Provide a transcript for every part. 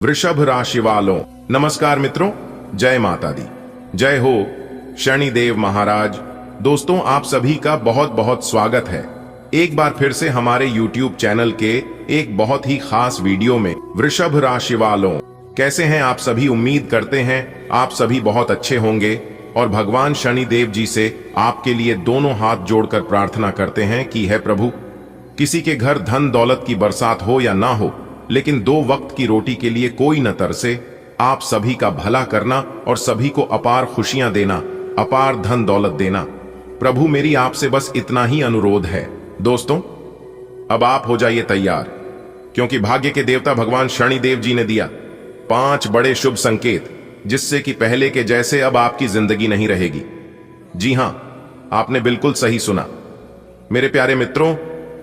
वृषभ राशि वालों, नमस्कार मित्रों, जय माता दी, जय हो शनिदेव महाराज। दोस्तों, आप सभी का बहुत बहुत स्वागत है एक बार फिर से हमारे YouTube चैनल के एक बहुत ही खास वीडियो में। वृषभ राशि वालों, कैसे हैं आप सभी? उम्मीद करते हैं आप सभी बहुत अच्छे होंगे और भगवान शनिदेव जी से आपके लिए दोनों हाथ जोड़कर प्रार्थना करते हैं कि हे प्रभु, किसी के घर धन दौलत की बरसात हो या ना हो, लेकिन 2 वक्त की रोटी के लिए कोई न तरसे। आप सभी का भला करना और सभी को अपार खुशियां देना, अपार धन दौलत देना। प्रभु, मेरी आपसे बस इतना ही अनुरोध है। दोस्तों, अब आप हो जाइए तैयार, क्योंकि भाग्य के देवता भगवान शनिदेव जी ने दिया 5 बड़े शुभ संकेत, जिससे कि पहले के जैसे अब आपकी जिंदगी नहीं रहेगी। जी हां, आपने बिल्कुल सही सुना। मेरे प्यारे मित्रों,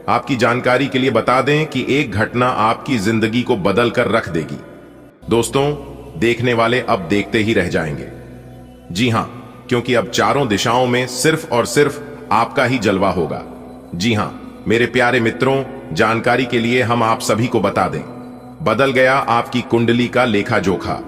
आपकी जानकारी के लिए बता दें कि एक घटना आपकी जिंदगी को बदल कर रख देगी। दोस्तों, देखने वाले अब देखते ही रह जाएंगे। जी हां, क्योंकि अब चारों दिशाओं में सिर्फ और सिर्फ आपका ही जलवा होगा। जी हां, मेरे प्यारे मित्रों, जानकारी के लिए हम आप सभी को बता दें, बदल गया आपकी कुंडली का लेखा जोखा।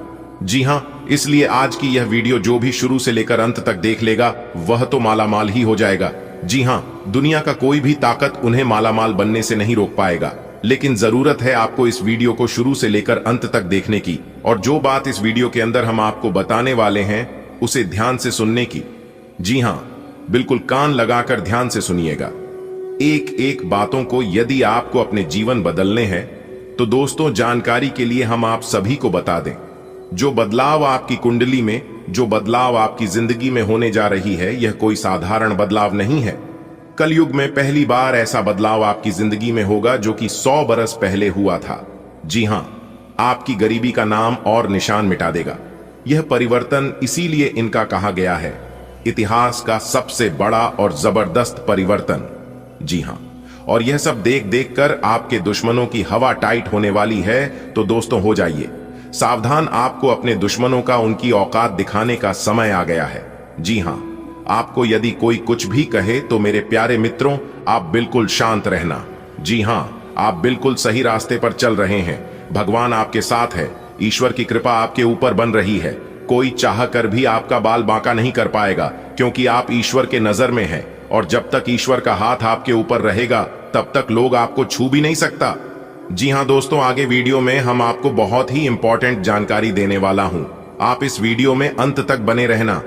जी हां, इसलिए आज की यह वीडियो जो भी शुरू से लेकर अंत तक देख लेगा वह तो मालामाल ही हो जाएगा। जी हां, दुनिया का कोई भी ताकत उन्हें मालामाल बनने से नहीं रोक पाएगा, लेकिन जरूरत है आपको इस वीडियो को शुरू से लेकर अंत तक देखने की, और जो बात इस वीडियो के अंदर हम आपको बताने वाले हैं उसे ध्यान से सुनने की। जी हां, बिल्कुल कान लगाकर ध्यान से सुनिएगा। एक एक बातों को यदि आपको अपने जीवन बदलने हैं तो दोस्तों, जानकारी के लिए हम आप सभी को बता दें, जो बदलाव आपकी कुंडली में, जो बदलाव आपकी जिंदगी में होने जा रही है, यह कोई साधारण बदलाव नहीं है। कलयुग में पहली बार ऐसा बदलाव आपकी जिंदगी में होगा जो कि 100 बरस पहले हुआ था। जी हां, आपकी गरीबी का नाम और निशान मिटा देगा। यह परिवर्तन इसीलिए इनका कहा गया है इतिहास का सबसे बड़ा और जबरदस्त परिवर्तन। जी हां, और यह सब देख देख कर आपके दुश्मनों की हवा टाइट होने वाली है। तो दोस्तों, हो जाइए सावधान, आपको अपने दुश्मनों का उनकी औकात दिखाने का समय आ गया है। जी हां, आपको यदि कोई कुछ भी कहे तो मेरे प्यारे मित्रों, आप बिल्कुल शांत रहना। जी हां, आप बिल्कुल सही रास्ते पर चल रहे हैं। भगवान आपके साथ है, ईश्वर की कृपा आपके ऊपर बन रही है। कोई चाह कर भी आपका बाल बांका नहीं कर पाएगा, क्योंकि आप ईश्वर के नजर में हैं, और जब तक ईश्वर का हाथ आपके ऊपर रहेगा तब तक लोग आपको छू भी नहीं सकता। जी हां दोस्तों, आगे वीडियो में हम आपको बहुत ही इंपॉर्टेंट जानकारी देने वाला हूं। आप इस वीडियो में अंत तक बने रहना,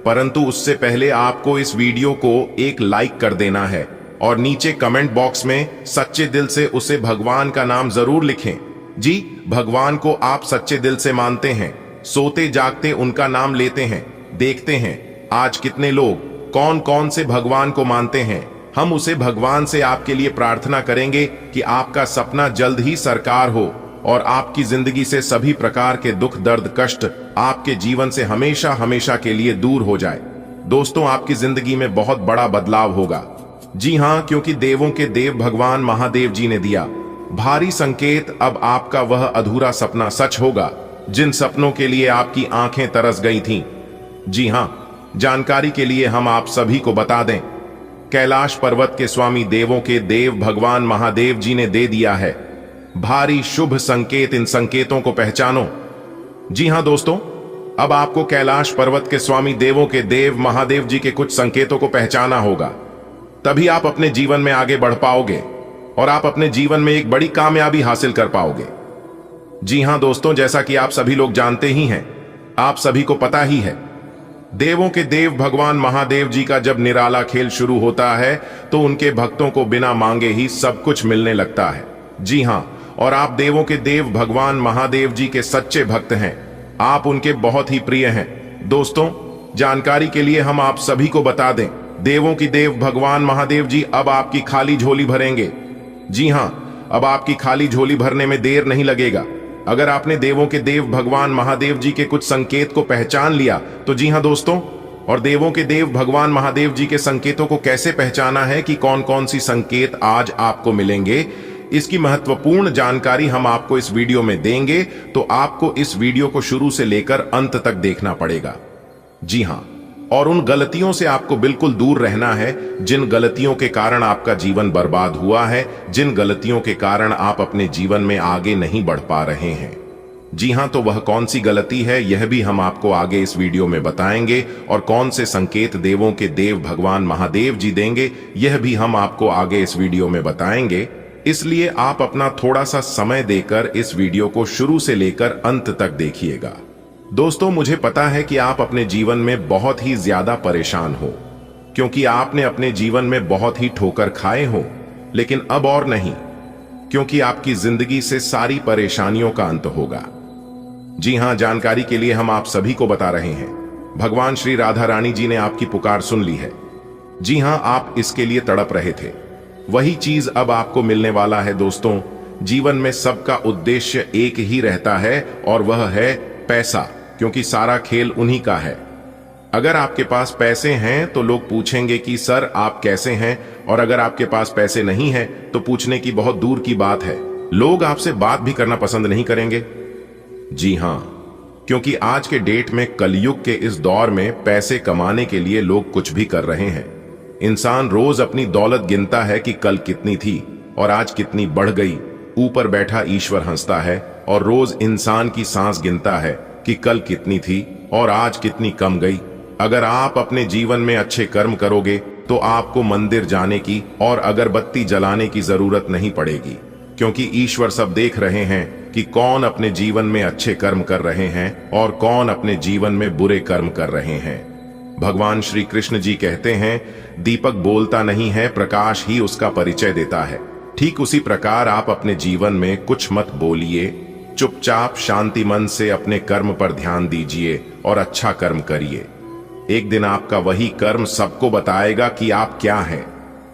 परंतु उससे पहले आपको इस वीडियो को एक लाइक कर देना है और नीचे कमेंट बॉक्स में सच्चे दिल से उसे भगवान का नाम जरूर लिखें। जी, भगवान को आप सच्चे दिल से मानते हैं, सोते जागते उनका नाम लेते हैं। देखते हैं आज कितने लोग कौन कौन से भगवान को मानते हैं। हम उसे भगवान से आपके लिए प्रार्थना करेंगे कि आपका सपना जल्द ही साकार हो और आपकी जिंदगी से सभी प्रकार के दुख दर्द कष्ट आपके जीवन से हमेशा हमेशा के लिए दूर हो जाए। दोस्तों, आपकी जिंदगी में बहुत बड़ा बदलाव होगा। जी हां, क्योंकि देवों के देव भगवान महादेव जी ने दिया भारी संकेत। अब आपका वह अधूरा सपना सच होगा, जिन सपनों के लिए आपकी आंखें तरस गई थीं। जी हां, जानकारी के लिए हम आप सभी को बता दें, कैलाश पर्वत के स्वामी देवों के देव भगवान महादेव जी ने दे दिया है भारी शुभ संकेत। इन संकेतों को पहचानो। जी हां दोस्तों, अब आपको कैलाश पर्वत के स्वामी देवों के देव महादेव जी के कुछ संकेतों को पहचाना होगा, तभी आप अपने जीवन में आगे बढ़ पाओगे और आप अपने जीवन में एक बड़ी कामयाबी हासिल कर पाओगे। जी हां दोस्तों, जैसा कि आप सभी लोग जानते ही हैं, आप सभी को पता ही है, देवों के देव भगवान महादेव जी का जब निराला खेल शुरू होता है तो उनके भक्तों को बिना मांगे ही सब कुछ मिलने लगता है। जी हां, और आप देवों के देव भगवान महादेव जी के सच्चे भक्त हैं, आप उनके बहुत ही प्रिय हैं। दोस्तों, जानकारी के लिए हम आप सभी को बता दें, देवों की देव भगवान महादेव जी अब आपकी खाली झोली भरेंगे। जी हां, अब आपकी खाली झोली भरने में देर नहीं लगेगा। अगर आपने देवों के देव भगवान महादेव जी के कुछ संकेत को पहचान लिया तो जी हां दोस्तों, और देवों के देव भगवान महादेव जी के संकेतों को कैसे पहचाना है कि कौन कौन सी संकेत आज आपको मिलेंगे, इसकी महत्वपूर्ण जानकारी हम आपको इस वीडियो में देंगे। तो आपको इस वीडियो को शुरू से लेकर अंत तक देखना पड़ेगा। जी हां, और उन गलतियों से आपको बिल्कुल दूर रहना है जिन गलतियों के कारण आपका जीवन बर्बाद हुआ है, जिन गलतियों के कारण आप अपने जीवन में आगे नहीं बढ़ पा रहे हैं। जी हां, तो वह कौन सी गलती है यह भी हम आपको आगे इस वीडियो में बताएंगे, और कौन से संकेत देवों के देव भगवान महादेव जी देंगे यह भी हम आपको आगे इस वीडियो में बताएंगे। इसलिए आप अपना थोड़ा सा समय देकर इस वीडियो को शुरू से लेकर अंत तक देखिएगा। दोस्तों, मुझे पता है कि आप अपने जीवन में बहुत ही ज्यादा परेशान हो, क्योंकि आपने अपने जीवन में बहुत ही ठोकर खाए हो, लेकिन अब और नहीं, क्योंकि आपकी जिंदगी से सारी परेशानियों का अंत होगा। जी हां, जानकारी के लिए हम आप सभी को बता रहे हैं, भगवान श्री राधा रानी जी ने आपकी पुकार सुन ली है। जी हां, आप इसके लिए तड़प रहे थे, वही चीज अब आपको मिलने वाला है। दोस्तों, जीवन में सबका उद्देश्य एक ही रहता है, और वह है पैसा, क्योंकि सारा खेल उन्हीं का है। अगर आपके पास पैसे हैं तो लोग पूछेंगे कि सर आप कैसे हैं, और अगर आपके पास पैसे नहीं हैं तो पूछने की बहुत दूर की बात है, लोग आपसे बात भी करना पसंद नहीं करेंगे। जी हां, क्योंकि आज के डेट में, कलयुग के इस दौर में पैसे कमाने के लिए लोग कुछ भी कर रहे हैं। इंसान रोज अपनी दौलत गिनता है कि कल कितनी थी और आज कितनी बढ़ गई। ऊपर बैठा ईश्वर हंसता है और रोज इंसान की सांस गिनता है कि कल कितनी थी और आज कितनी कम गई। अगर आप अपने जीवन में अच्छे कर्म करोगे तो आपको मंदिर जाने की और अगरबत्ती जलाने की जरूरत नहीं पड़ेगी, क्योंकि ईश्वर सब देख रहे हैं कि कौन अपने जीवन में अच्छे कर्म कर रहे हैं और कौन अपने जीवन में बुरे कर्म कर रहे हैं। भगवान श्री कृष्ण जी कहते हैं, दीपक बोलता नहीं है, प्रकाश ही उसका परिचय देता है। ठीक उसी प्रकार आप अपने जीवन में कुछ मत बोलिए, चुपचाप शांति मन से अपने कर्म पर ध्यान दीजिए और अच्छा कर्म करिए। एक दिन आपका वही कर्म सबको बताएगा कि आप क्या हैं।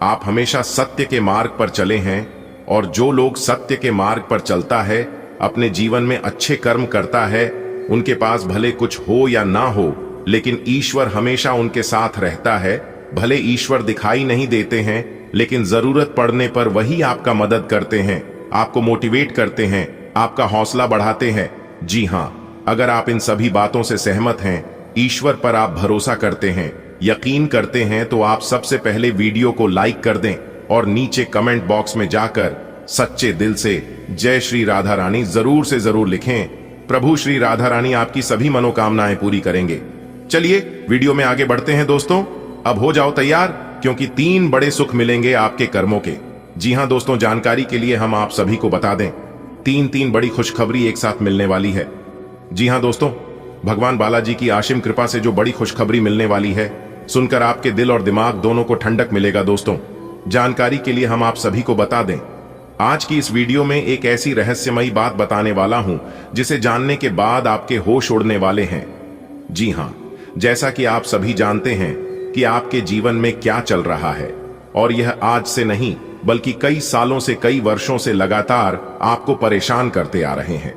आप हमेशा सत्य के मार्ग पर चले हैं, और जो लोग सत्य के मार्ग पर चलता है, अपने जीवन में अच्छे कर्म करता है, उनके पास भले कुछ हो या ना हो, लेकिन ईश्वर हमेशा उनके साथ रहता है। भले ईश्वर दिखाई नहीं देते हैं, लेकिन जरूरत पड़ने पर वही आपका मदद करते हैं, आपको मोटिवेट करते हैं, आपका हौसला बढ़ाते हैं। जी हां, अगर आप इन सभी बातों से सहमत हैं, ईश्वर पर आप भरोसा करते हैं, यकीन करते हैं, तो आप सबसे पहले वीडियो को लाइक कर दें और नीचे कमेंट बॉक्स में जाकर सच्चे दिल से जय श्री राधा रानी जरूर से जरूर लिखें। प्रभु श्री राधा रानी आपकी सभी मनोकामनाएं पूरी करेंगे। चलिए वीडियो में आगे बढ़ते हैं। दोस्तों, अब हो जाओ तैयार, क्योंकि 3 बड़े सुख मिलेंगे आपके कर्मों के। जी हां दोस्तों, जानकारी के लिए हम आप सभी को बता दें, 3 बड़ी खुशखबरी एक साथ मिलने वाली है। जी हां दोस्तों, भगवान बालाजी की आशिम कृपा से जो बड़ी खुशखबरी मिलने वाली है, सुनकर आपके दिल और दिमाग दोनों को ठंडक मिलेगा। दोस्तों, जानकारी के लिए हम आप सभी को बता दें, आज की इस वीडियो में एक ऐसी रहस्यमयी बात बताने वाला हूं जिसे जानने के बाद आपके होश उड़ने वाले हैं। जी हां, जैसा कि आप सभी जानते हैं कि आपके जीवन में क्या चल रहा है, और यह आज से नहीं बल्कि कई सालों से, कई वर्षों से लगातार आपको परेशान करते आ रहे हैं,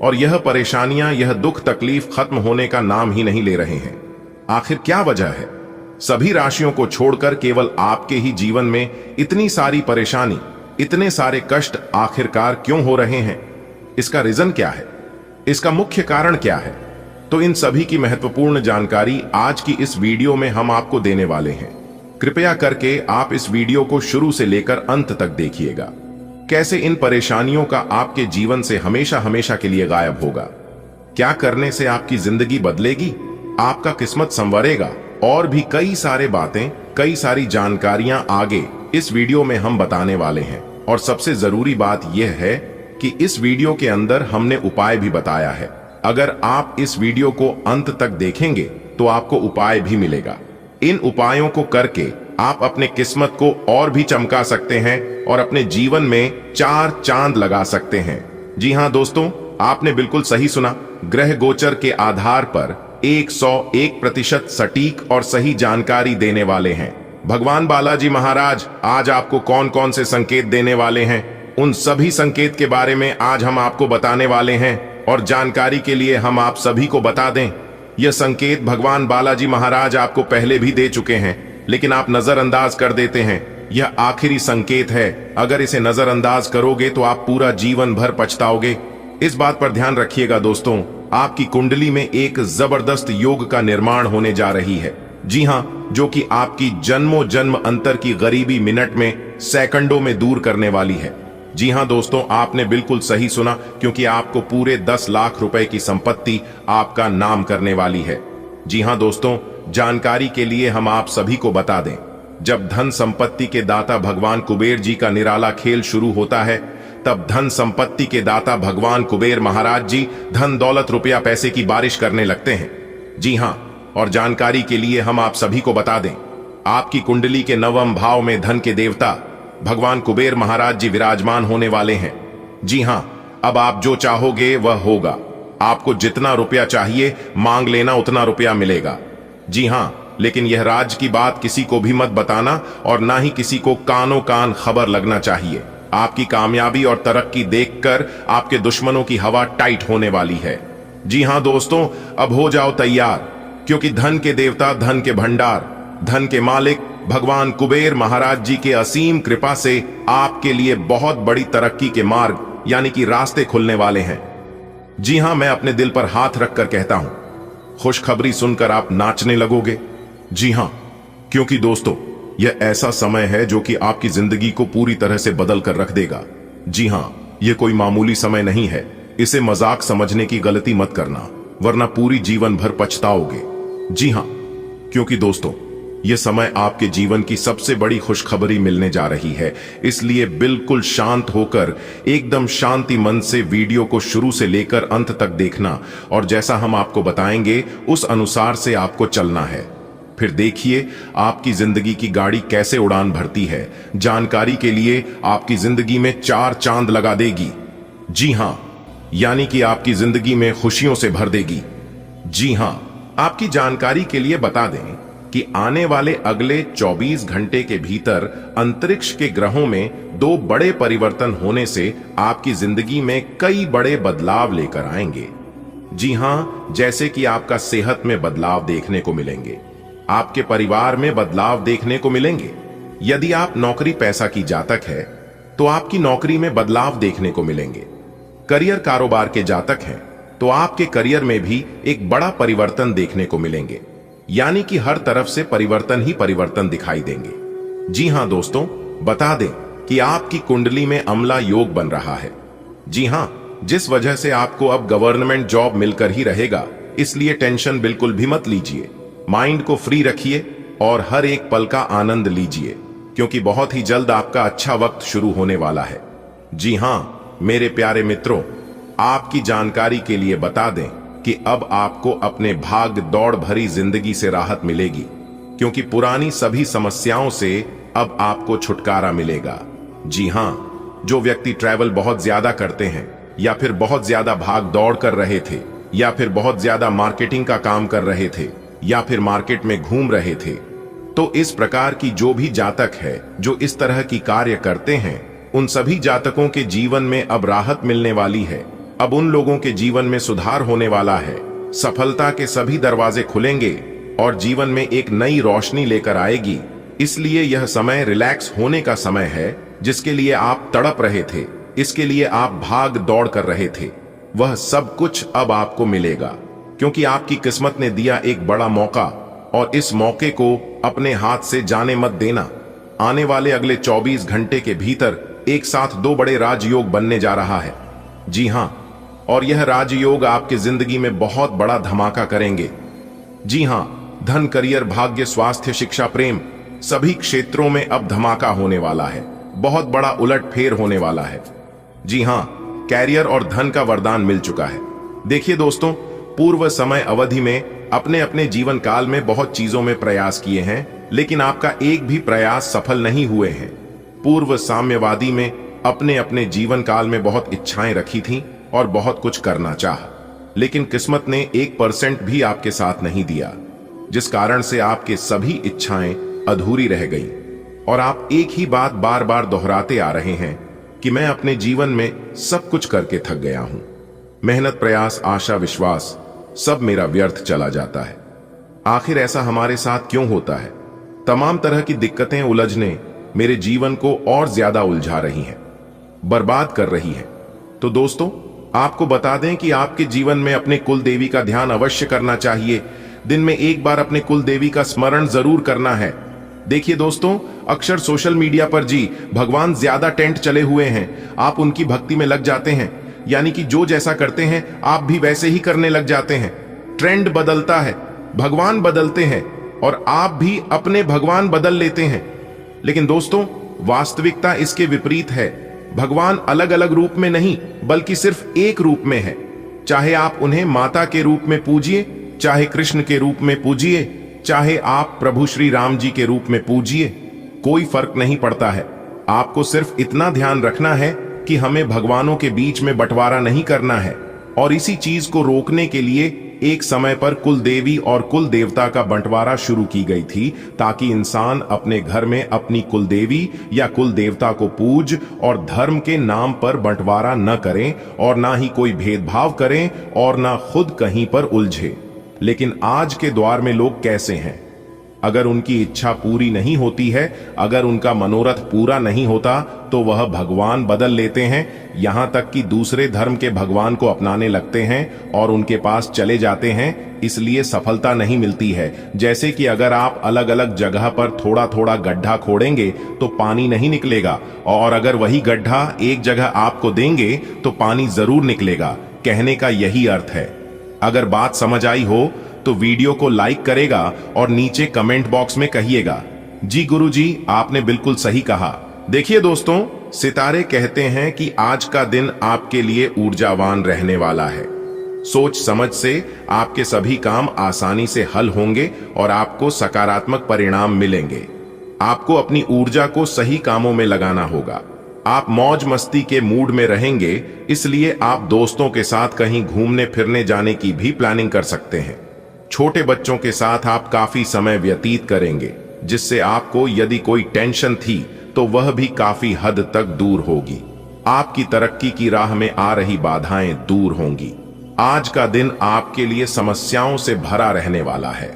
और यह परेशानियां, यह दुख तकलीफ खत्म होने का नाम ही नहीं ले रहे हैं। आखिर क्या वजह है? सभी राशियों को छोड़कर केवल आपके ही जीवन में इतनी सारी परेशानी, इतने सारे कष्ट आखिरकार क्यों हो रहे हैं? इसका रीजन क्या है? इसका मुख्य कारण क्या है? तो इन सभी की महत्वपूर्ण जानकारी आज की इस वीडियो में हम आपको देने वाले हैं। कृपया करके आप इस वीडियो को शुरू से लेकर अंत तक देखिएगा। कैसे इन परेशानियों का आपके जीवन से हमेशा हमेशा के लिए गायब होगा, क्या करने से आपकी जिंदगी बदलेगी, आपका किस्मत संवरेगा, और भी कई सारे बातें, कई सारी जानकारियां आगे इस वीडियो में हम बताने वाले हैं। और सबसे जरूरी बात यह है कि इस वीडियो के अंदर हमने उपाय भी बताया है। अगर आप इस वीडियो को अंत तक देखेंगे तो आपको उपाय भी मिलेगा। इन उपायों को करके आप अपने किस्मत को और भी चमका सकते हैं और अपने जीवन में 4 चांद लगा सकते हैं। जी हां दोस्तों, आपने बिल्कुल सही सुना। ग्रह गोचर के आधार पर 101% सटीक और सही जानकारी देने वाले हैं भगवान बालाजी महाराज। आज आपको कौन कौन से संकेत देने वाले हैं, उन सभी संकेत के बारे में आज हम आपको बताने वाले हैं। और जानकारी के लिए हम आप सभी को बता दें, यह संकेत भगवान बालाजी महाराज आपको पहले भी दे चुके हैं, लेकिन आप नजरअंदाज कर देते हैं। यह आखिरी संकेत है, अगर इसे नजरअंदाज करोगे तो आप पूरा जीवन भर पछताओगे। इस बात पर ध्यान रखिएगा दोस्तों, आपकी कुंडली में एक जबरदस्त योग का निर्माण होने जा रही है। जी हां, जो कि आपकी जन्मों जन्म अंतर की गरीबी मिनट में, सेकंडों में दूर करने वाली है। जी हां दोस्तों, आपने बिल्कुल सही सुना, क्योंकि आपको पूरे 10 लाख रुपए की संपत्ति आपका नाम करने वाली है। जी हां दोस्तों, जानकारी के लिए हम आप सभी को बता दें, जब धन संपत्ति के दाता भगवान कुबेर जी का निराला खेल शुरू होता है, तब धन संपत्ति के दाता भगवान कुबेर महाराज जी धन दौलत रुपया पैसे की बारिश करने लगते हैं। जी हां, और जानकारी के लिए हम आप सभी को बता दें, आपकी कुंडली के नवम भाव में धन के देवता भगवान कुबेर महाराज जी विराजमान होने वाले हैं। जी हां, अब आप जो चाहोगे वह होगा। आपको जितना रुपया चाहिए मांग लेना, उतना रुपया मिलेगा। जी हां, लेकिन यह राज की बात किसी को भी मत बताना, और ना ही किसी को कानों कान खबर लगना चाहिए। आपकी कामयाबी और तरक्की देखकर आपके दुश्मनों की हवा टाइट होने वाली है। जी हां दोस्तों, अब हो जाओ तैयार, क्योंकि धन के देवता, धन के भंडार, धन के मालिक भगवान कुबेर महाराज जी के असीम कृपा से आपके लिए बहुत बड़ी तरक्की के मार्ग यानी कि रास्ते खुलने वाले हैं। जी हां, मैं अपने दिल पर हाथ रखकर कहता हूं, खुशखबरी सुनकर आप नाचने लगोगे। जी हां, क्योंकि दोस्तों यह ऐसा समय है जो कि आपकी जिंदगी को पूरी तरह से बदल कर रख देगा। जी हां, यह कोई मामूली समय नहीं है। इसे मजाक समझने की गलती मत करना, वरना पूरी जीवन भर पछताओगे। जी हां, क्योंकि दोस्तों यह समय आपके जीवन की सबसे बड़ी खुशखबरी मिलने जा रही है। इसलिए बिल्कुल शांत होकर, एकदम शांति मन से वीडियो को शुरू से लेकर अंत तक देखना, और जैसा हम आपको बताएंगे उस अनुसार से आपको चलना है। फिर देखिए आपकी जिंदगी की गाड़ी कैसे उड़ान भरती है। जानकारी के लिए आपकी जिंदगी में 4 चांद लगा देगी। जी हां, यानी कि आपकी जिंदगी में खुशियों से भर देगी। जी हां, आपकी जानकारी के लिए बता दें कि आने वाले अगले 24 घंटे के भीतर अंतरिक्ष के ग्रहों में 2 बड़े परिवर्तन होने से आपकी जिंदगी में कई बड़े बदलाव लेकर आएंगे। जी हां, जैसे कि आपका सेहत में बदलाव देखने को मिलेंगे, आपके परिवार में बदलाव देखने को मिलेंगे। यदि आप नौकरी पैसा की जातक है तो आपकी नौकरी में बदलाव देखने को मिलेंगे। करियर कारोबार के जातक हैं तो आपके करियर में भी एक बड़ा परिवर्तन देखने को मिलेंगे, यानी कि हर तरफ से परिवर्तन ही परिवर्तन दिखाई देंगे। जी हां दोस्तों, बता दें कि आपकी कुंडली में अमला योग बन रहा है। जी हां, जिस वजह से आपको अब गवर्नमेंट जॉब मिलकर ही रहेगा, इसलिए टेंशन बिल्कुल भी मत लीजिए। माइंड को फ्री रखिए और हर एक पल का आनंद लीजिए, क्योंकि बहुत ही जल्द आपका अच्छा वक्त शुरू होने वाला है। जी हां मेरे प्यारे मित्रों, आपकी जानकारी के लिए बता दें कि अब आपको अपने भाग दौड़ भरी जिंदगी से राहत मिलेगी, क्योंकि पुरानी सभी समस्याओं से अब आपको छुटकारा मिलेगा। जी हां, जो व्यक्ति ट्रैवल बहुत ज्यादा करते हैं, या फिर बहुत ज्यादा भाग दौड़ कर रहे थे, या फिर बहुत ज्यादा मार्केटिंग का काम कर रहे थे, या फिर मार्केट में घूम रहे थे, तो इस प्रकार की जो भी जातक है जो इस तरह की कार्य करते हैं, उन सभी जातकों के जीवन में अब राहत मिलने वाली है। अब उन लोगों के जीवन में सुधार होने वाला है। सफलता के सभी दरवाजे खुलेंगे और जीवन में एक नई रोशनी लेकर आएगी। इसलिए यह समय रिलैक्स होने का समय है। जिसके लिए आप तड़प रहे थे, इसके लिए आप भाग दौड़ कर रहे थे, वह सब कुछ अब आपको मिलेगा, क्योंकि आपकी किस्मत ने दिया एक बड़ा मौका, और इस मौके को अपने हाथ से जाने मत देना। आने वाले अगले 24 घंटे के भीतर एक साथ 2 बड़े राजयोग बनने जा रहा है। जी हां, और यह राजयोग आपकी जिंदगी में बहुत बड़ा धमाका करेंगे। जी हां, धन, करियर, भाग्य, स्वास्थ्य, शिक्षा, प्रेम, सभी क्षेत्रों में अब धमाका होने वाला है। बहुत बड़ा उलटफेर होने वाला है। जी हां, कैरियर और धन का वरदान मिल चुका है। देखिए दोस्तों, पूर्व समय अवधि में अपने अपने जीवन काल में बहुत चीजों में प्रयास किए हैं, लेकिन आपका एक भी प्रयास सफल नहीं हुए हैं। पूर्व साम्यवादी में अपने अपने जीवन काल में बहुत इच्छाएं रखी थीं और बहुत कुछ करना चाहा, लेकिन किस्मत ने 1% भी आपके साथ नहीं दिया, जिस कारण से आपके सभी इच्छाएं अधूरी रह गईं, और आप एक ही बात बार बार दोहराते आ रहे हैं कि मैं अपने जीवन में सब कुछ करके थक गया हूं। मेहनत, प्रयास, आशा, विश्वास सब मेरा व्यर्थ चला जाता है। आखिर ऐसा हमारे साथ क्यों होता है? तमाम तरह की दिक्कतें, उलझने मेरे जीवन को और ज्यादा उलझा रही हैं, बर्बाद कर रही हैं। तो दोस्तों, आपको बता दें कि आपके जीवन में अपने कुल देवी का ध्यान अवश्य करना चाहिए। दिन में एक बार अपने कुल देवी का स्मरण जरूर करना है। देखिए दोस्तों, अक्सर सोशल मीडिया पर जी भगवान ज्यादा टेंट चले हुए हैं, आप उनकी भक्ति में लग जाते हैं। यानी कि जो जैसा करते हैं आप भी वैसे ही करने लग जाते हैं। ट्रेंड बदलता है, भगवान बदलते हैं और आप भी अपने भगवान बदल लेते हैं। लेकिन दोस्तों, वास्तविकता इसके विपरीत है। भगवान अलग अलग रूप में नहीं बल्कि सिर्फ एक रूप में है। चाहे आप उन्हें माता के रूप में पूजिए, चाहे कृष्ण के रूप में पूजिए, चाहे आप प्रभु श्री राम जी के रूप में पूजिए, कोई फर्क नहीं पड़ता है। आपको सिर्फ इतना ध्यान रखना है कि हमें भगवानों के बीच में बंटवारा नहीं करना है। और इसी चीज को रोकने के लिए एक समय पर कुल देवी और कुल देवता का बंटवारा शुरू की गई थी, ताकि इंसान अपने घर में अपनी कुल देवी या कुल देवता को पूज और धर्म के नाम पर बंटवारा न करें और ना ही कोई भेदभाव करें और ना खुद कहीं पर उलझे। लेकिन आज के दौर में लोग कैसे हैं? अगर उनकी इच्छा पूरी नहीं होती है, अगर उनका मनोरथ पूरा नहीं होता, तो वह भगवान बदल लेते हैं। यहां तक कि दूसरे धर्म के भगवान को अपनाने लगते हैं और उनके पास चले जाते हैं। इसलिए सफलता नहीं मिलती है। जैसे कि अगर आप अलग अलग जगह पर थोड़ा थोड़ा गड्ढा खोदेंगे तो पानी नहीं निकलेगा, और अगर वही गड्ढा एक जगह आपको देंगे तो पानी जरूर निकलेगा। कहने का यही अर्थ है। अगर बात समझ आई हो तो वीडियो को लाइक करेगा और नीचे कमेंट बॉक्स में कहिएगा, जी गुरुजी आपने बिल्कुल सही कहा। देखिए दोस्तों, सितारे कहते हैं कि आज का दिन आपके लिए ऊर्जावान रहने वाला है। सोच समझ से आपके सभी काम आसानी से हल होंगे और आपको सकारात्मक परिणाम मिलेंगे। आपको अपनी ऊर्जा को सही कामों में लगाना होगा। आप मौज मस्ती के मूड में रहेंगे, इसलिए आप दोस्तों के साथ कहीं घूमने फिरने जाने की भी प्लानिंग कर सकते हैं। छोटे बच्चों के साथ आप काफी समय व्यतीत करेंगे, जिससे आपको यदि कोई टेंशन थी तो वह भी काफी हद तक दूर होगी। आपकी तरक्की की राह में आ रही बाधाएं दूर होंगी। आज का दिन आपके लिए समस्याओं से भरा रहने वाला है।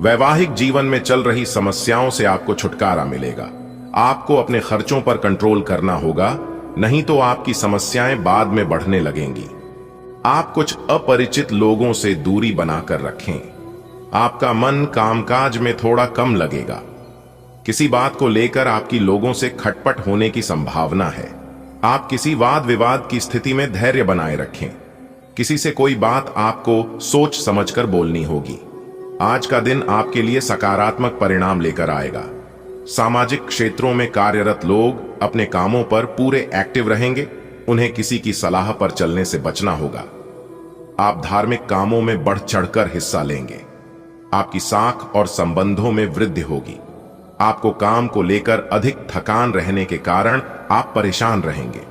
वैवाहिक जीवन में चल रही समस्याओं से आपको छुटकारा मिलेगा। आपको अपने खर्चों पर कंट्रोल करना होगा, नहीं तो आपकी समस्याएं बाद में बढ़ने लगेंगी। आप कुछ अपरिचित लोगों से दूरी बनाकर रखें। आपका मन कामकाज में थोड़ा कम लगेगा। किसी बात को लेकर आपकी लोगों से खटपट होने की संभावना है। आप किसी वाद विवाद की स्थिति में धैर्य बनाए रखें। किसी से कोई बात आपको सोच समझकर बोलनी होगी। आज का दिन आपके लिए सकारात्मक परिणाम लेकर आएगा। सामाजिक क्षेत्रों में कार्यरत लोग अपने कामों पर पूरे एक्टिव रहेंगे। उन्हें किसी की सलाह पर चलने से बचना होगा। आप धार्मिक कामों में बढ़ चढ़कर हिस्सा लेंगे। आपकी साख और संबंधों में वृद्धि होगी। आपको काम को लेकर अधिक थकान रहने के कारण आप परेशान रहेंगे।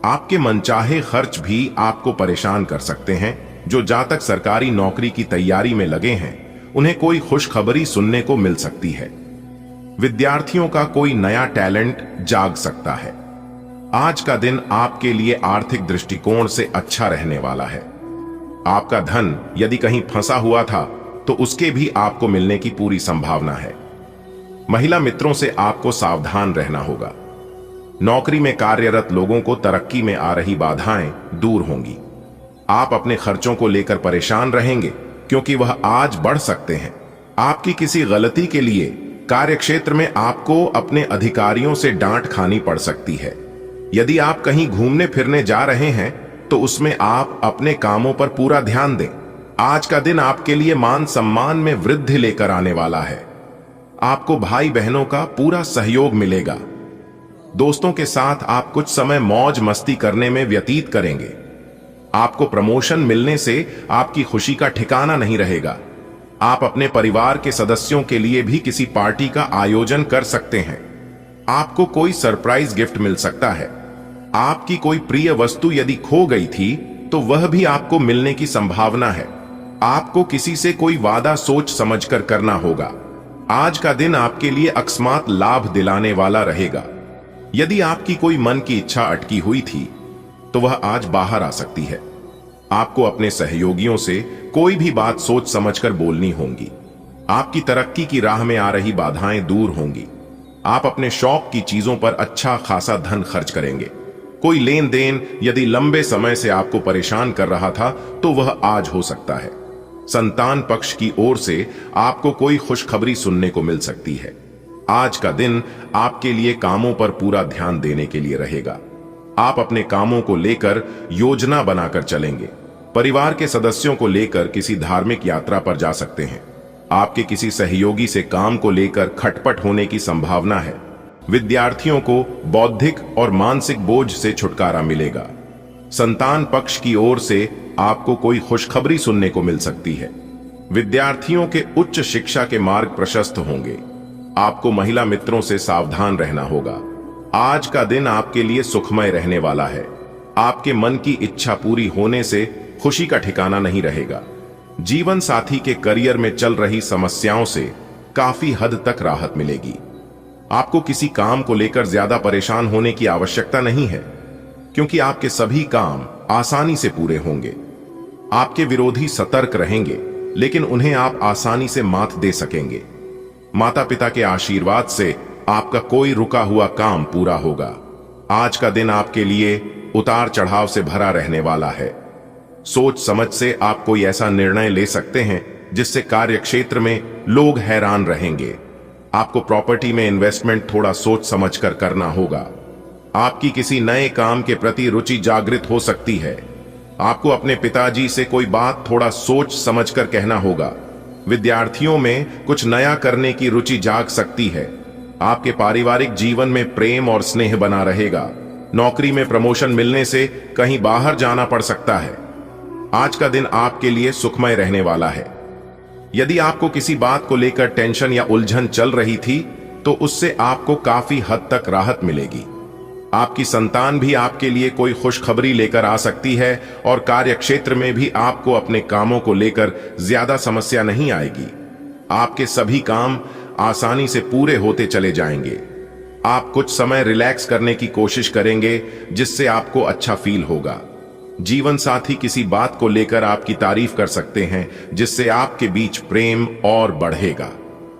आपके मनचाहे खर्च भी आपको परेशान कर सकते हैं। जो जातक सरकारी नौकरी की तैयारी में लगे हैं, उन्हें कोई खुशखबरी सुनने को मिल सकती है। विद्यार्थियों का कोई नया टैलेंट जाग सकता है। आज का दिन आपके लिए आर्थिक दृष्टिकोण से अच्छा रहने वाला है। आपका धन यदि कहीं फंसा हुआ था तो उसके भी आपको मिलने की पूरी संभावना है। महिला मित्रों से आपको सावधान रहना होगा। नौकरी में कार्यरत लोगों को तरक्की में आ रही बाधाएं दूर होंगी। आप अपने खर्चों को लेकर परेशान रहेंगे, क्योंकि वह आज बढ़ सकते हैं। आपकी किसी गलती के लिए कार्यक्षेत्र में आपको अपने अधिकारियों से डांट खानी पड़ सकती है। यदि आप कहीं घूमने फिरने जा रहे हैं तो उसमें आप अपने कामों पर पूरा ध्यान दें। आज का दिन आपके लिए मान सम्मान में वृद्धि लेकर आने वाला है। आपको भाई बहनों का पूरा सहयोग मिलेगा। दोस्तों के साथ आप कुछ समय मौज मस्ती करने में व्यतीत करेंगे। आपको प्रमोशन मिलने से आपकी खुशी का ठिकाना नहीं रहेगा। आप अपने परिवार के सदस्यों के लिए भी किसी पार्टी का आयोजन कर सकते हैं। आपको कोई सरप्राइज गिफ्ट मिल सकता है। आपकी कोई प्रिय वस्तु यदि खो गई थी तो वह भी आपको मिलने की संभावना है। आपको किसी से कोई वादा सोच समझकर करना होगा। आज का दिन आपके लिए अकस्मात लाभ दिलाने वाला रहेगा। यदि आपकी कोई मन की इच्छा अटकी हुई थी तो वह आज बाहर आ सकती है। आपको अपने सहयोगियों से कोई भी बात सोच समझकर बोलनी होगी। आपकी तरक्की की राह में आ रही बाधाएं दूर होंगी। आप अपने शौक की चीजों पर अच्छा खासा धन खर्च करेंगे। कोई लेन देन यदि लंबे समय से आपको परेशान कर रहा था तो वह आज हो सकता है। संतान पक्ष की ओर से आपको कोई खुशखबरी सुनने को मिल सकती है। आज का दिन आपके लिए कामों पर पूरा ध्यान देने के लिए रहेगा। आप अपने कामों को लेकर योजना बनाकर चलेंगे। परिवार के सदस्यों को लेकर किसी धार्मिक यात्रा पर जा सकते हैं। आपके किसी सहयोगी से काम को लेकर खटपट होने की संभावना है। विद्यार्थियों को बौद्धिक और मानसिक बोझ से छुटकारा मिलेगा। संतान पक्ष की ओर से आपको कोई खुशखबरी सुनने को मिल सकती है। विद्यार्थियों के उच्च शिक्षा के मार्ग प्रशस्त होंगे। आपको महिला मित्रों से सावधान रहना होगा। आज का दिन आपके लिए सुखमय रहने वाला है। आपके मन की इच्छा पूरी होने से खुशी का ठिकाना नहीं रहेगा। जीवन साथी के करियर में चल रही समस्याओं से काफी हद तक राहत मिलेगी। आपको किसी काम को लेकर ज्यादा परेशान होने की आवश्यकता नहीं है, क्योंकि आपके सभी काम आसानी से पूरे होंगे। आपके विरोधी सतर्क रहेंगे, लेकिन उन्हें आप आसानी से मात दे सकेंगे। माता पिता के आशीर्वाद से आपका कोई रुका हुआ काम पूरा होगा। आज का दिन आपके लिए उतार चढ़ाव से भरा रहने वाला है। सोच समझ से आप कोई ऐसा निर्णय ले सकते हैं जिससे कार्य क्षेत्र में लोग हैरान रहेंगे। आपको प्रॉपर्टी में इन्वेस्टमेंट थोड़ा सोच समझकर करना होगा। आपकी किसी नए काम के प्रति रुचि जागृत हो सकती है। आपको अपने पिताजी से कोई बात थोड़ा सोच समझकर कहना होगा। विद्यार्थियों में कुछ नया करने की रुचि जाग सकती है। आपके पारिवारिक जीवन में प्रेम और स्नेह बना रहेगा। नौकरी में प्रमोशन मिलने से कहीं बाहर जाना पड़ सकता है। आज का दिन आपके लिए सुखमय रहने वाला है। यदि आपको किसी बात को लेकर टेंशन या उलझन चल रही थी, तो उससे आपको काफी हद तक राहत मिलेगी। आपकी संतान भी आपके लिए कोई खुशखबरी लेकर आ सकती है और कार्य क्षेत्र में भी आपको अपने कामों को लेकर ज्यादा समस्या नहीं आएगी। आपके सभी काम आसानी से पूरे होते चले जाएंगे। आप कुछ समय रिलैक्स करने की कोशिश करेंगे, जिससे आपको अच्छा फील होगा। जीवन साथी किसी बात को लेकर आपकी तारीफ कर सकते हैं, जिससे आपके बीच प्रेम और बढ़ेगा।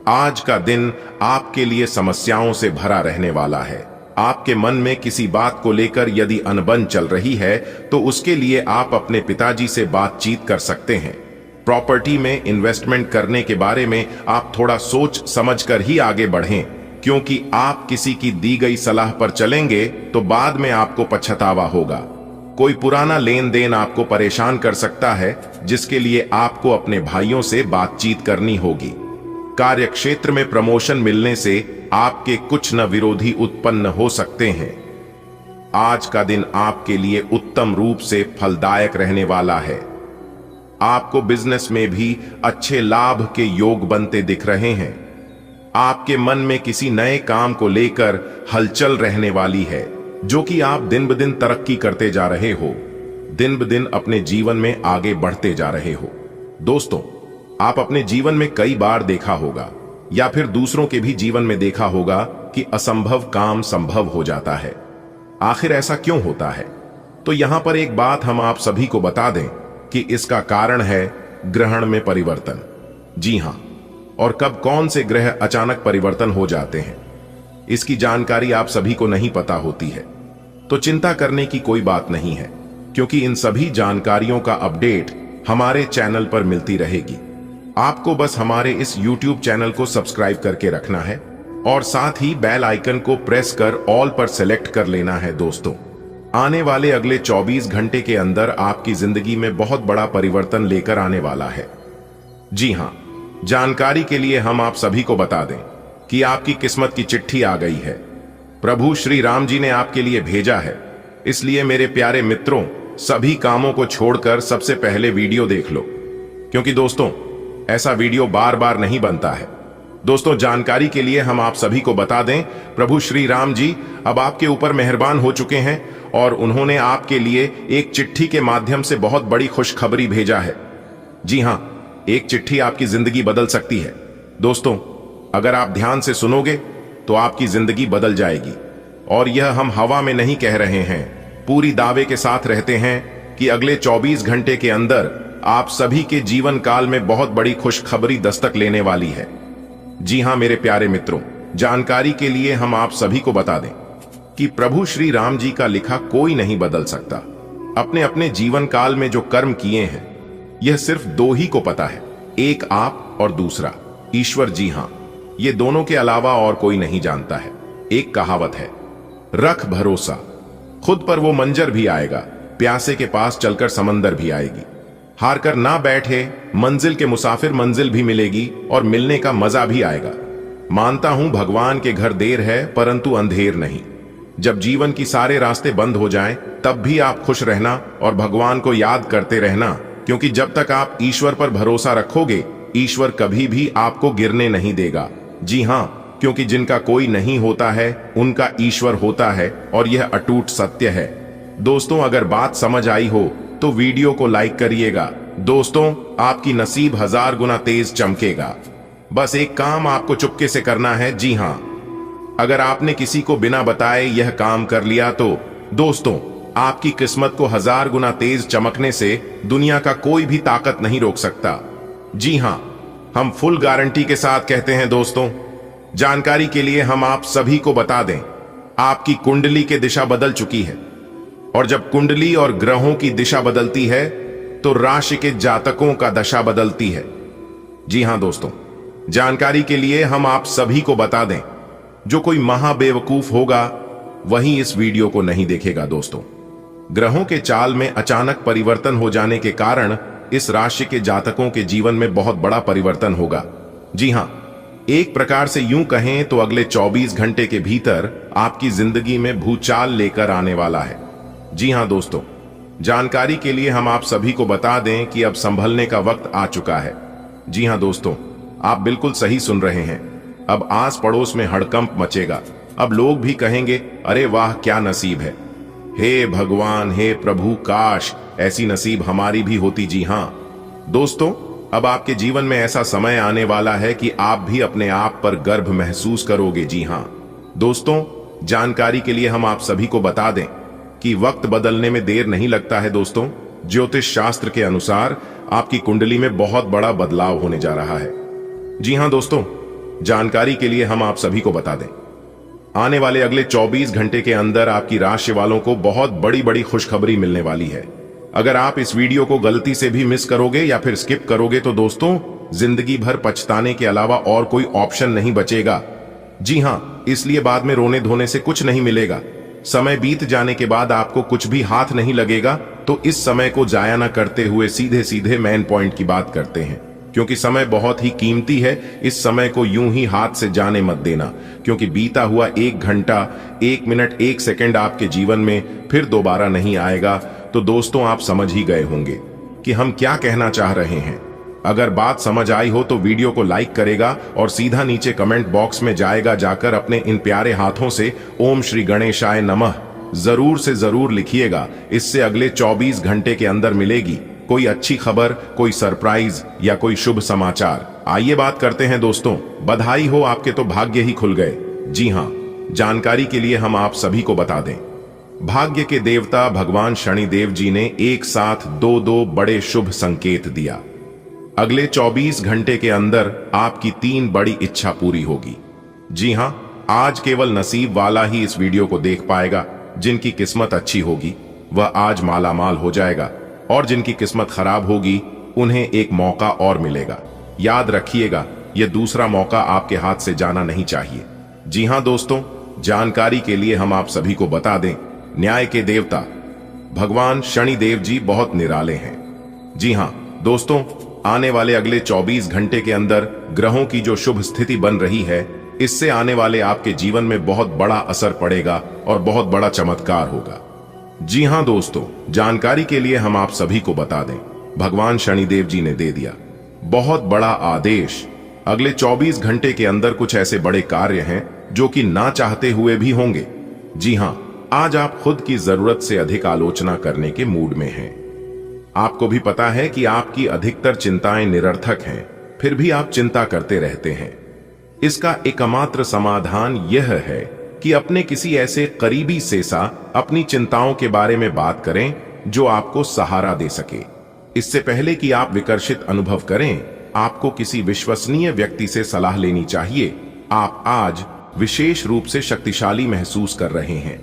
आज का दिन आपके लिए समस्याओं से भरा रहने वाला है। आपके मन में किसी बात को लेकर यदि अनबन चल रही है, तो उसके लिए आप अपने पिताजी से बातचीत कर सकते हैं। प्रॉपर्टी में इन्वेस्टमेंट करने के बारे में आप थोड़ा सोच समझकर ही आगे बढ़ें, क्योंकि आप किसी की दी गई सलाह पर चलेंगे तो बाद में आपको पछतावा होगा। कोई पुराना लेन देन आपको परेशान कर सकता है, जिसके लिए आपको अपने भाइयों से बातचीत करनी होगी। कार्य क्षेत्र में प्रमोशन मिलने से आपके कुछ न विरोधी उत्पन्न हो सकते हैं। आज का दिन आपके लिए उत्तम रूप से फलदायक रहने वाला है। आपको बिजनेस में भी अच्छे लाभ के योग बनते दिख रहे हैं। आपके मन में किसी नए काम को लेकर हलचल रहने वाली है, जो कि आप दिन ब दिन तरक्की करते जा रहे हो, दिन ब दिन अपने जीवन में आगे बढ़ते जा रहे हो। दोस्तों, आप अपने जीवन में कई बार देखा होगा या फिर दूसरों के भी जीवन में देखा होगा कि असंभव काम संभव हो जाता है। आखिर ऐसा क्यों होता है? तो यहां पर एक बात हम आप सभी को बता दें कि इसका कारण है ग्रहण में परिवर्तन। जी हां, और कब कौन से ग्रह अचानक परिवर्तन हो जाते हैं, इसकी जानकारी आप सभी को नहीं पता होती है। तो चिंता करने की कोई बात नहीं है, क्योंकि इन सभी जानकारियों का अपडेट हमारे चैनल पर मिलती रहेगी। आपको बस हमारे इस YouTube चैनल को सब्सक्राइब करके रखना है और साथ ही बेल आइकन को प्रेस कर ऑल पर सेलेक्ट कर लेना है। दोस्तों, आने वाले अगले 24 घंटे के अंदर आपकी जिंदगी में बहुत बड़ा परिवर्तन लेकर आने वाला है। जी हां, जानकारी के लिए हम आप सभी को बता दें कि आपकी किस्मत की चिट्ठी आ गई है। प्रभु श्री राम जी ने आपके लिए भेजा है। इसलिए मेरे प्यारे मित्रों, सभी कामों को छोड़कर सबसे पहले वीडियो देख लो, क्योंकि दोस्तों ऐसा वीडियो बार बार नहीं बनता है। दोस्तों, जानकारी के लिए हम आप सभी को बता दें, प्रभु श्री राम जी अब आपके ऊपर मेहरबान हो चुके हैं और उन्होंने आपके लिए एक चिट्ठी के माध्यम से बहुत बड़ी खुशखबरी भेजा है। जी हां, एक चिट्ठी आपकी जिंदगी बदल सकती है। दोस्तों, अगर आप ध्यान से सुनोगे तो आपकी जिंदगी बदल जाएगी। और यह हम हवा में नहीं कह रहे हैं, पूरी दावे के साथ रहते हैं कि अगले 24 घंटे के अंदर आप सभी के जीवन काल में बहुत बड़ी खुशखबरी दस्तक लेने वाली है। जी हां मेरे प्यारे मित्रों, जानकारी के लिए हम आप सभी को बता दें कि प्रभु श्री राम जी का लिखा कोई नहीं बदल सकता। अपने अपने जीवन काल में जो कर्म किए हैं, यह सिर्फ दो ही को पता है, एक आप और दूसरा ईश्वर। जी हां, ये दोनों के अलावा और कोई नहीं जानता है। एक कहावत है, रख भरोसा, खुद पर वो मंजर भी आएगा, प्यासे के पास चलकर समंदर भी आएगी। हार कर ना बैठे मंजिल के मुसाफिर, मंजिल भी मिलेगी और मिलने का मजा भी आएगा। मानता हूं भगवान के घर देर है परंतु अंधेर नहीं। जब जीवन की सारे रास्ते बंद हो जाएं, तब भी आप खुश रहना और भगवान को याद करते रहना, क्योंकि जब तक आप ईश्वर पर भरोसा रखोगे, ईश्वर कभी भी आपको गिरने नहीं देगा। जी हां, क्योंकि जिनका कोई नहीं होता है उनका ईश्वर होता है और यह अटूट सत्य है। दोस्तों, अगर बात समझ आई हो तो वीडियो को लाइक करिएगा। दोस्तों, आपकी नसीब 1000 गुना तेज चमकेगा। बस एक काम आपको चुपके से करना है। जी हां, अगर आपने किसी को बिना बताए यह काम कर लिया तो दोस्तों, आपकी किस्मत को 1000 गुना तेज चमकने से दुनिया का कोई भी ताकत नहीं रोक सकता। जी हां, हम फुल गारंटी के साथ कहते हैं। दोस्तों, जानकारी के लिए हम आप सभी को बता दें, आपकी कुंडली की दिशा बदल चुकी है और जब कुंडली और ग्रहों की दिशा बदलती है तो राशि के जातकों का दशा बदलती है। जी हां दोस्तों, जानकारी के लिए हम आप सभी को बता दें, जो कोई महाबेवकूफ होगा वही इस वीडियो को नहीं देखेगा। दोस्तों, ग्रहों के चाल में अचानक परिवर्तन हो जाने के कारण इस राशि के जातकों के जीवन में बहुत बड़ा परिवर्तन होगा। जी हां, एक प्रकार से यूं कहें तो अगले 24 घंटे के भीतर आपकी जिंदगी में भूचाल लेकर आने वाला है। जी हां दोस्तों, जानकारी के लिए हम आप सभी को बता दें कि अब संभलने का वक्त आ चुका है। जी हां दोस्तों, आप बिल्कुल सही सुन रहे हैं। अब आस पड़ोस में हड़कंप मचेगा। अब लोग भी कहेंगे, अरे वाह क्या नसीब है। हे भगवान, हे प्रभु, काश ऐसी नसीब हमारी भी होती। जी हां दोस्तों, अब आपके जीवन में ऐसा समय आने वाला है कि आप भी अपने आप पर गर्व महसूस करोगे। जी हां दोस्तों, जानकारी के लिए हम आप सभी को बता दें कि वक्त बदलने में देर नहीं लगता है। दोस्तों, ज्योतिष शास्त्र के अनुसार आपकी कुंडली में बहुत बड़ा बदलाव होने जा रहा है। जी हां दोस्तों, जानकारी के लिए हम आप सभी को बता दें, आने वाले अगले 24 घंटे के अंदर आपकी राशि वालों को बहुत बड़ी बड़ी खुशखबरी मिलने वाली है। अगर आप इस वीडियो को गलती से भी मिस करोगे या फिर स्किप करोगे तो दोस्तों, जिंदगी भर पछताने के अलावा और कोई ऑप्शन नहीं बचेगा। जी हां, इसलिए बाद में रोने धोने से कुछ नहीं मिलेगा। समय बीत जाने के बाद आपको कुछ भी हाथ नहीं लगेगा, तो इस समय को जाया न करते हुए सीधे सीधे मेन पॉइंट की बात करते हैं, क्योंकि समय बहुत ही कीमती है। इस समय को यूं ही हाथ से जाने मत देना, क्योंकि बीता हुआ 1 घंटा, 1 मिनट, 1 सेकंड आपके जीवन में फिर दोबारा नहीं आएगा। तो दोस्तों, आप समझ ही गए होंगे कि हम क्या कहना चाह रहे हैं। अगर बात समझ आई हो तो वीडियो को लाइक करेगा और सीधा नीचे कमेंट बॉक्स में जाएगा, जाकर अपने इन प्यारे हाथों से ओम श्री गणेशाय नमः जरूर से जरूर लिखिएगा। इससे अगले 24 घंटे के अंदर मिलेगी कोई अच्छी खबर, कोई सरप्राइज या कोई शुभ समाचार। आइए बात करते हैं दोस्तों। बधाई हो, आपके तो भाग्य ही खुल गए। जी हां, जानकारी के लिए हम आप सभी को बता दें, भाग्य के देवता भगवान शनिदेव जी ने एक साथ दो बड़े शुभ संकेत दिया। अगले 24 घंटे के अंदर आपकी 3 बड़ी इच्छा पूरी होगी। जी हां, आज केवल नसीब वाला ही इस वीडियो को देख पाएगा। जिनकी किस्मत अच्छी होगी वह आज मालामाल हो जाएगा और जिनकी किस्मत खराब होगी उन्हें एक मौका और मिलेगा। याद रखिएगा, यह दूसरा मौका आपके हाथ से जाना नहीं चाहिए। जी हां दोस्तों, जानकारी के लिए हम आप सभी को बता दें, न्याय के देवता भगवान शनिदेव जी बहुत निराले हैं। जी हां दोस्तों, आने वाले अगले 24 घंटे के अंदर ग्रहों की जो शुभ स्थिति बन रही है, इससे आने वाले आपके जीवन में बहुत बड़ा असर पड़ेगा और बहुत बड़ा चमत्कार होगा। जी हां दोस्तों, जानकारी के लिए हम आप सभी को बता दें, भगवान शनिदेव जी ने दे दिया बहुत बड़ा आदेश। अगले 24 घंटे के अंदर कुछ ऐसे बड़े कार्य हैं जो कि ना चाहते हुए भी होंगे। जी हां, आज आप खुद की जरूरत से अधिक आलोचना करने के मूड में हैं। आपको भी पता है कि आपकी अधिकतर चिंताएं निरर्थक हैं, फिर भी आप चिंता करते रहते हैं। इसका एकमात्र समाधान यह है कि अपने किसी ऐसे करीबी से सा अपनी चिंताओं के बारे में बात करें जो आपको सहारा दे सके। इससे पहले कि आप विकर्षित अनुभव करें, आपको किसी विश्वसनीय व्यक्ति से सलाह लेनी चाहिए। आप आज विशेष रूप से शक्तिशाली महसूस कर रहे हैं।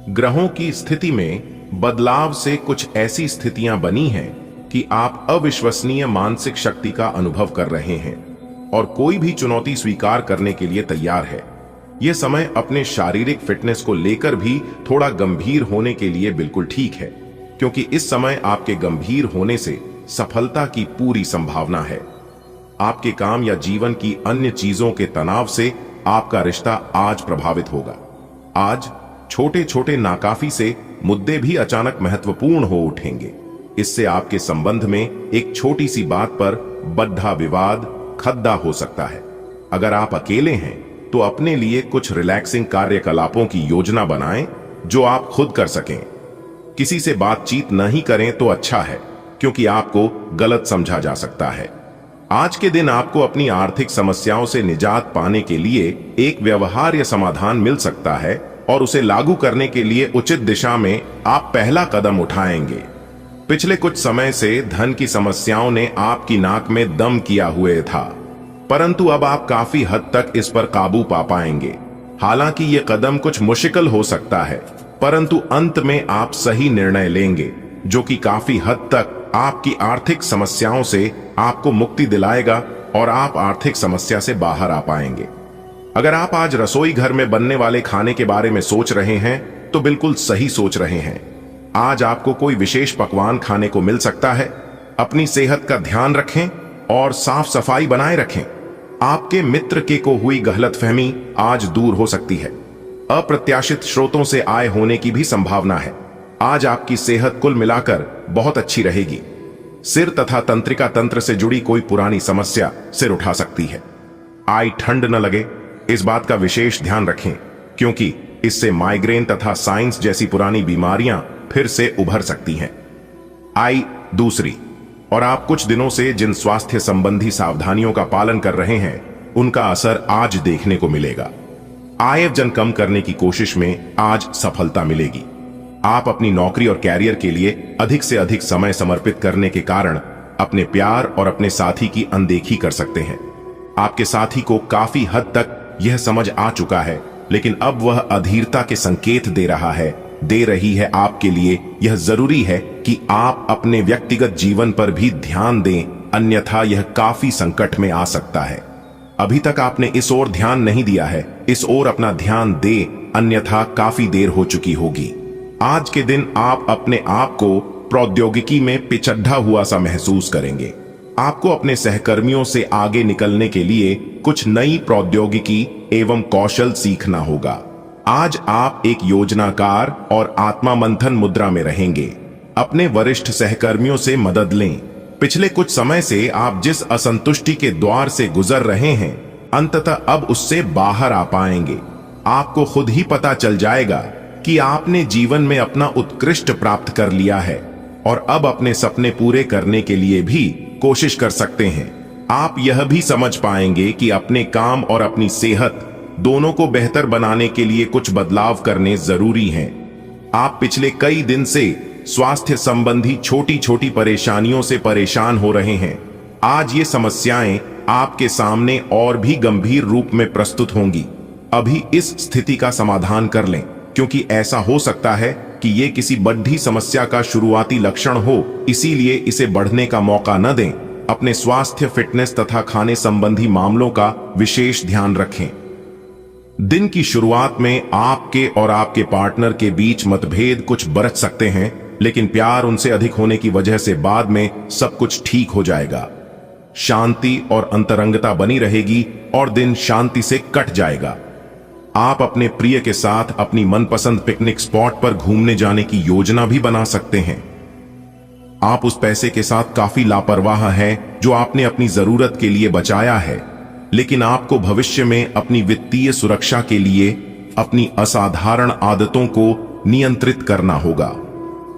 ग्रहों की स्थिति में बदलाव से कुछ ऐसी स्थितियां बनी हैं कि आप अविश्वसनीय मानसिक शक्ति का अनुभव कर रहे हैं। और कोई भी चुनौती स्वीकार करने के लिए तैयार है। यह समय अपने शारीरिक फिटनेस को लेकर भी थोड़ा गंभीर होने के लिए बिल्कुल ठीक है, क्योंकि इस समय आपके गंभीर होने से सफलता की पूरी संभावना है। आपके काम या जीवन की अन्य चीजों के तनाव से आपका रिश्ता आज प्रभावित होगा। आज छोटे छोटे नाकाफी से मुद्दे भी अचानक महत्वपूर्ण हो उठेंगे। इससे आपके संबंध में एक छोटी सी बात पर बड़ा विवाद खद्दा हो सकता है। अगर आप अकेले हैं तो अपने लिए कुछ रिलैक्सिंग कार्यकलापों की योजना बनाएं जो आप खुद कर सकें। किसी से बातचीत नहीं करें तो अच्छा है, क्योंकि आपको गलत समझा जा सकता है। आज के दिन आपको अपनी आर्थिक समस्याओं से निजात पाने के लिए एक व्यवहार्य समाधान मिल सकता है और उसे लागू करने के लिए उचित दिशा में आप पहला कदम उठाएंगे। पिछले कुछ समय से धन की समस्याओं ने आपकी नाक में दम किया हुए था, परंतु अब आप काफी हद तक इस पर काबू पा पाएंगे। हालांकि ये कदम कुछ मुश्किल हो सकता है, परंतु अंत में आप सही निर्णय लेंगे जो कि काफी हद तक आपकी आर्थिक समस्याओं से आपको मुक्ति दिलाएगा और आप आर्थिक समस्या से बाहर आ पाएंगे। अगर आप आज रसोई घर में बनने वाले खाने के बारे में सोच रहे हैं तो बिल्कुल सही सोच रहे हैं। आज आपको कोई विशेष पकवान खाने को मिल सकता है। अपनी सेहत का ध्यान रखें और साफ सफाई बनाए रखें। आपके मित्र के को हुई गलतफहमी आज दूर हो सकती है। अप्रत्याशित स्रोतों से आय होने की भी संभावना है। आज आपकी सेहत कुल मिलाकर बहुत अच्छी रहेगी। सिर तथा तंत्रिका तंत्र से जुड़ी कोई पुरानी समस्या सिर उठा सकती है। आई ठंड न लगे, इस बात का विशेष ध्यान रखें, क्योंकि इससे माइग्रेन तथा साइंस जैसी पुरानी बीमारियां फिर से उभर सकती हैं। आई दूसरी, और आप कुछ दिनों से जिन स्वास्थ्य संबंधी सावधानियों का पालन कर रहे हैं उनका असर आज देखने को मिलेगा। आयवजन कम करने की कोशिश में आज सफलता मिलेगी। आप अपनी नौकरी और कैरियर के लिए अधिक से अधिक समय समर्पित करने के कारण अपने प्यार और अपने साथी की अनदेखी कर सकते हैं। आपके साथी को काफी हद तक यह समझ आ चुका है, लेकिन अब वह अधीरता के संकेत दे रही है। आपके लिए यह जरूरी है कि आप अपने व्यक्तिगत जीवन पर भी ध्यान दें, अन्यथा यह काफी संकट में आ सकता है। अभी तक आपने इस ओर ध्यान नहीं दिया है, इस ओर अपना ध्यान दे, अन्यथा काफी देर हो चुकी होगी। आज के दिन आप अपने आप को प्रौद्योगिकी में पिछड़ा हुआ सा महसूस करेंगे। आपको अपने सहकर्मियों से आगे निकलने के लिए कुछ नई प्रौद्योगिकी एवं कौशल सीखना होगा। आज आप एक योजनाकार और आत्मा मंथन मुद्रा में रहेंगे। अपने वरिष्ठ सहकर्मियों से मदद लें। पिछले कुछ समय से आप जिस असंतुष्टि के द्वार से गुजर रहे हैं, अंततः अब उससे बाहर आ पाएंगे। आपको खुद ही पता चल जाएगा कि आपने जीवन में अपना उत्कृष्ट प्राप्त कर लिया है और अब अपने सपने पूरे करने के लिए भी कोशिश कर सकते हैं। आप यह भी समझ पाएंगे कि अपने काम और अपनी सेहत दोनों को बेहतर बनाने के लिए कुछ बदलाव करने जरूरी हैं। आप पिछले कई दिन से स्वास्थ्य संबंधी छोटी छोटी परेशानियों से परेशान हो रहे हैं। आज ये समस्याएं आपके सामने और भी गंभीर रूप में प्रस्तुत होंगी। अभी इस स्थिति का समाधान कर लें, क्योंकि ऐसा हो सकता है कि ये किसी बड़ी समस्या का शुरुआती लक्षण हो, इसीलिए इसे बढ़ने का मौका न दें। अपने स्वास्थ्य, फिटनेस तथा खाने संबंधी मामलों का विशेष ध्यान रखें। दिन की शुरुआत में आपके और आपके पार्टनर के बीच मतभेद कुछ बरत सकते हैं, लेकिन प्यार उनसे अधिक होने की वजह से बाद में सब कुछ ठीक हो जाएगा। शांति और अंतरंगता बनी रहेगी और दिन शांति से कट जाएगा। आप अपने प्रिय के साथ अपनी मनपसंद पिकनिक स्पॉट पर घूमने जाने की योजना भी बना सकते हैं। आप उस पैसे के साथ काफी लापरवाह हैं जो आपने अपनी जरूरत के लिए बचाया है, लेकिन आपको भविष्य में अपनी वित्तीय सुरक्षा के लिए अपनी असाधारण आदतों को नियंत्रित करना होगा।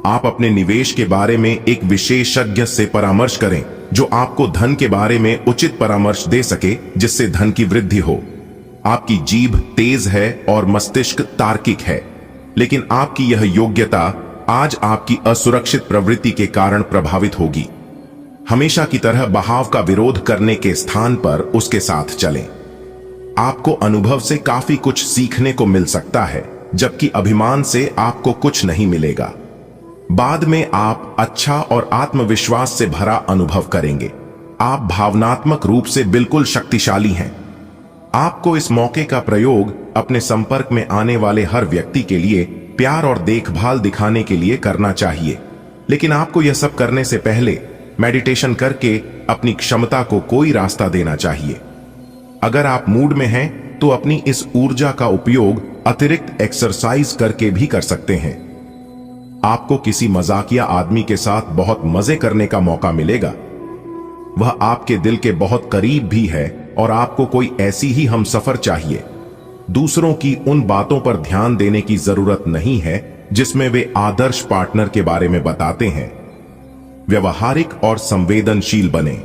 आप अपने निवेश के बारे में एक विशेषज्ञ से परामर्श करें जो आपको धन के बारे में उचित परामर्श दे सके, जिससे धन की वृद्धि हो। आपकी जीभ तेज है और मस्तिष्क तार्किक है, लेकिन आपकी यह योग्यता आज आपकी असुरक्षित प्रवृत्ति के कारण प्रभावित होगी। हमेशा की तरह बहाव का विरोध करने के स्थान पर उसके साथ चलें। आपको अनुभव से काफी कुछ सीखने को मिल सकता है, जबकि अभिमान से आपको कुछ नहीं मिलेगा। बाद में आप अच्छा और आत्मविश्वास से भरा अनुभव करेंगे। आप भावनात्मक रूप से बिल्कुल शक्तिशाली हैं। आपको इस मौके का प्रयोग अपने संपर्क में आने वाले हर व्यक्ति के लिए प्यार और देखभाल दिखाने के लिए करना चाहिए। लेकिन आपको यह सब करने से पहले मेडिटेशन करके अपनी क्षमता को कोई रास्ता देना चाहिए। अगर आप मूड में हैं तो अपनी इस ऊर्जा का उपयोग अतिरिक्त एक्सरसाइज करके भी कर सकते हैं। आपको किसी मजाकिया आदमी के साथ बहुत मजे करने का मौका मिलेगा। वह आपके दिल के बहुत करीब भी है और आपको कोई ऐसी ही हमसफर चाहिए। दूसरों की उन बातों पर ध्यान देने की जरूरत नहीं है जिसमें वे आदर्श पार्टनर के बारे में बताते हैं। व्यवहारिक और संवेदनशील बने।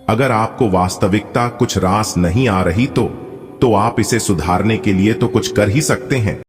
अगर आपको वास्तविकता कुछ रास नहीं आ रही तो आप इसे सुधारने के लिए तो कुछ कर ही सकते हैं।